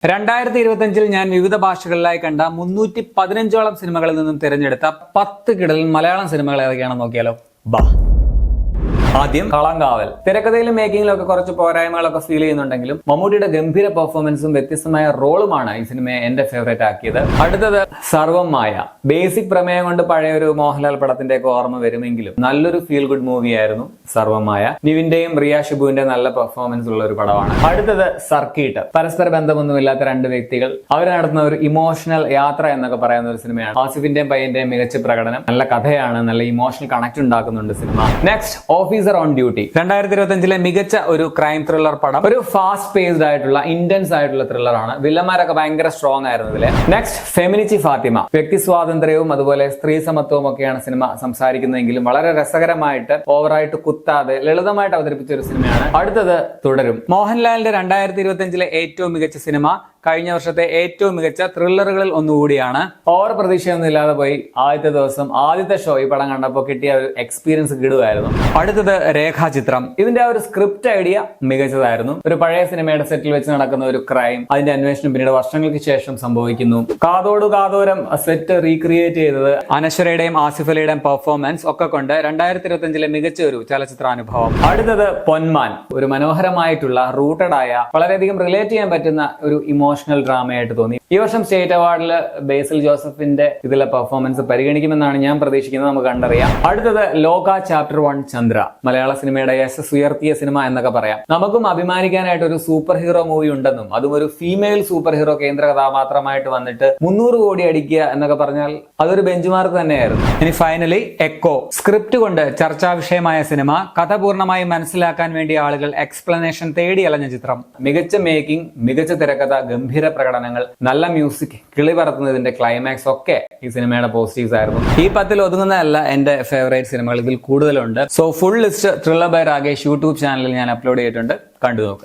2025 ഞാൻ വിവിധ ഭാഷകളിലായി കണ്ട 315ഓളം സിനിമകളിൽ നിന്നും തിരഞ്ഞെടുത്ത 10 കിടലൻ മലയാളം സിനിമകൾ ഏതൊക്കെയാണെന്ന് നോക്കിയാലോ. ബാ. ആദ്യം കളങ്കാവൽ. തിരക്കഥയിലും മേക്കിങ്ങിലും ഒക്കെ കുറച്ച് പോരായ്മകളൊക്കെ ഫീൽ ചെയ്യുന്നുണ്ടെങ്കിലും മമ്മൂട്ടിയുടെ ഗംഭീര പെർഫോമൻസും വ്യത്യസ്തമായ റോളുമാണ് ഈ സിനിമയെ എന്റെ ഫേവറേറ്റ് ആക്കിയത്. അടുത്തത് സർവം മായ. ബേസിക് പ്രമേയം കൊണ്ട് പഴയ ഒരു മോഹൻലാൽ പടത്തിന്റെ ഒക്കെ ഓർമ്മ വരുമെങ്കിലും നല്ലൊരു ഫീൽ ഗുഡ് മൂവി ആയിരുന്നു സർവം മായ. നിവിന്റെയും റിയ ഷിബുവിന്റെയും നല്ല പെർഫോമൻസ് ഉള്ള ഒരു പടമാണ്. അടുത്തത് സർക്കീട്ട്. പരസ്പര ബന്ധമൊന്നുമില്ലാത്ത രണ്ട് വ്യക്തികൾ അവർ നടത്തുന്ന ഒരു ഇമോഷണൽ യാത്ര എന്നൊക്കെ പറയുന്ന ഒരു സിനിമയാണ്. ആസിഫിന്റെയും പയ്യന്റെയും മികച്ച പ്രകടനം, നല്ല കഥയാണ്, നല്ല ഇമോഷണൽ കണക്ട് ഉണ്ടാക്കുന്നുണ്ട് cinema. Next officer on duty. 2025 മികച്ച ഒരു ക്രൈം ത്രില്ലർ പടം. ഒരു ഫാസ്റ്റ് പേസ്ഡ് ആയിട്ടുള്ള ഇന്റൻസ് ആയിട്ടുള്ള ത്രില്ലർ ആണ്. വില്ലന്മാരൊക്കെ ഭയങ്കര സ്ട്രോങ് ആയിരുന്നു ഇതിലെ. നെക്സ്റ്റ് ഫെമിനിച്ചി ഫാത്തിമ. വ്യക്തി സ്വാതന്ത്ര്യവും അതുപോലെ സ്ത്രീ സമത്വവും ഒക്കെയാണ് സിനിമ സംസാരിക്കുന്നതെങ്കിലും വളരെ രസകരമായിട്ട് ഓവറായിട്ട് കുത്താതെ ലളിതമായിട്ട് അവതരിപ്പിച്ച ഒരു സിനിമയാണ്. അടുത്തത് തുടരും. മോഹൻലാലിന്റെ 2025 ഏറ്റവും മികച്ച സിനിമ കഴിഞ്ഞ വർഷത്തെ ഏറ്റവും മികച്ച ത്രില്ലറുകളിൽ ഒന്നുകൂടിയാണ്. ഓവർ പ്രതീക്ഷയൊന്നും ഇല്ലാതെ പോയി ആദ്യത്തെ ദിവസം ആദ്യത്തെ ഷോ ഈ പടം കണ്ടപ്പോൾ കിട്ടിയ ഒരു എക്സ്പീരിയൻസ് കിടുവായിരുന്നു. അടുത്തത് രേഖാചിത്രം. ഇതിന്റെ ആ ഒരു സ്ക്രിപ്റ്റ് ഐഡിയ മികച്ചതായിരുന്നു. ഒരു പഴയ സിനിമയുടെ സെറ്റിൽ വെച്ച് നടക്കുന്ന ഒരു ക്രൈം, അതിന്റെ അന്വേഷണം പിന്നീട് വർഷങ്ങൾക്ക് ശേഷം സംഭവിക്കുന്നു. കാതോട് കാതോരം സെറ്റ് റീക്രിയേറ്റ് ചെയ്തത് അനശ്വരയുടെയും ആസിഫ് അലിയുടെയും പെർഫോമൻസ് ഒക്കെ കൊണ്ട് 2025 മികച്ച ഒരു ചലച്ചിത്രാനുഭവം. അടുത്തത് പൊന്മാൻ. ഒരു മനോഹരമായിട്ടുള്ള റൂട്ടഡ് ആയ വളരെയധികം റിലേറ്റ് ചെയ്യാൻ പറ്റുന്ന ഒരു ഇമോഷണൽ ഡ്രാമയായിട്ട് തോന്നി. ഈ വർഷം സ്റ്റേറ്റ് അവാർഡിൽ ബേസിൽ ജോസഫിന്റെ ഇതിലെ പെർഫോമൻസ് പരിഗണിക്കുമെന്നാണ് ഞാൻ പ്രതീക്ഷിക്കുന്നത്. നമുക്ക് കണ്ടറിയാം. അടുത്തത് ലോക ചാപ്റ്റർ 1 ചന്ദ്ര. മലയാള സിനിമയുടെ യശസ് ഉയർത്തിയ സിനിമ എന്നൊക്കെ പറയാം. നമുക്കും അഭിമാനിക്കാനായിട്ട് ഒരു സൂപ്പർ ഹീറോ മൂവി ഉണ്ടെന്നും അതും ഒരു ഫീമെയിൽ സൂപ്പർ ഹീറോ കേന്ദ്ര കഥാപാത്രമായിട്ട് വന്നിട്ട് 300 കോടി അടിക്കുക എന്നൊക്കെ പറഞ്ഞാൽ അതൊരു ബെഞ്ച് മാർക്ക് തന്നെയായിരുന്നു. ഇനി ഫൈനലി എക്കോ. സ്ക്രിപ്റ്റ് കൊണ്ട് ചർച്ചാ വിഷയമായ സിനിമ, കഥ പൂർണ്ണമായി മനസ്സിലാക്കാൻ വേണ്ടി ആളുകൾ എക്സ്പ്ലനേഷൻ തേടി അലഞ്ഞ ചിത്രം. മികച്ച മേക്കിംഗ്, മികച്ച തിരക്കഥ, ഗംഭീര പ്രകടനങ്ങൾ, നല്ല മ്യൂസിക്, കിളി പറത്തുന്നതിന്റെ ക്ലൈമാക്സ് ഒക്കെ ഈ സിനിമയുടെ പോസിറ്റീവ്സ് ആയിരുന്നു. ഈ 10 ഒതുങ്ങുന്നതല്ല എന്റെ ഫേവറേറ്റ് സിനിമകൾ, ഇതിൽ കൂടുതലുണ്ട്. So full list thriller by Rakesh YouTube ചാനലിൽ ഞാൻ അപ്ലോഡ് ചെയ്തിട്ടുണ്ട്, കണ്ടു നോക്കുക.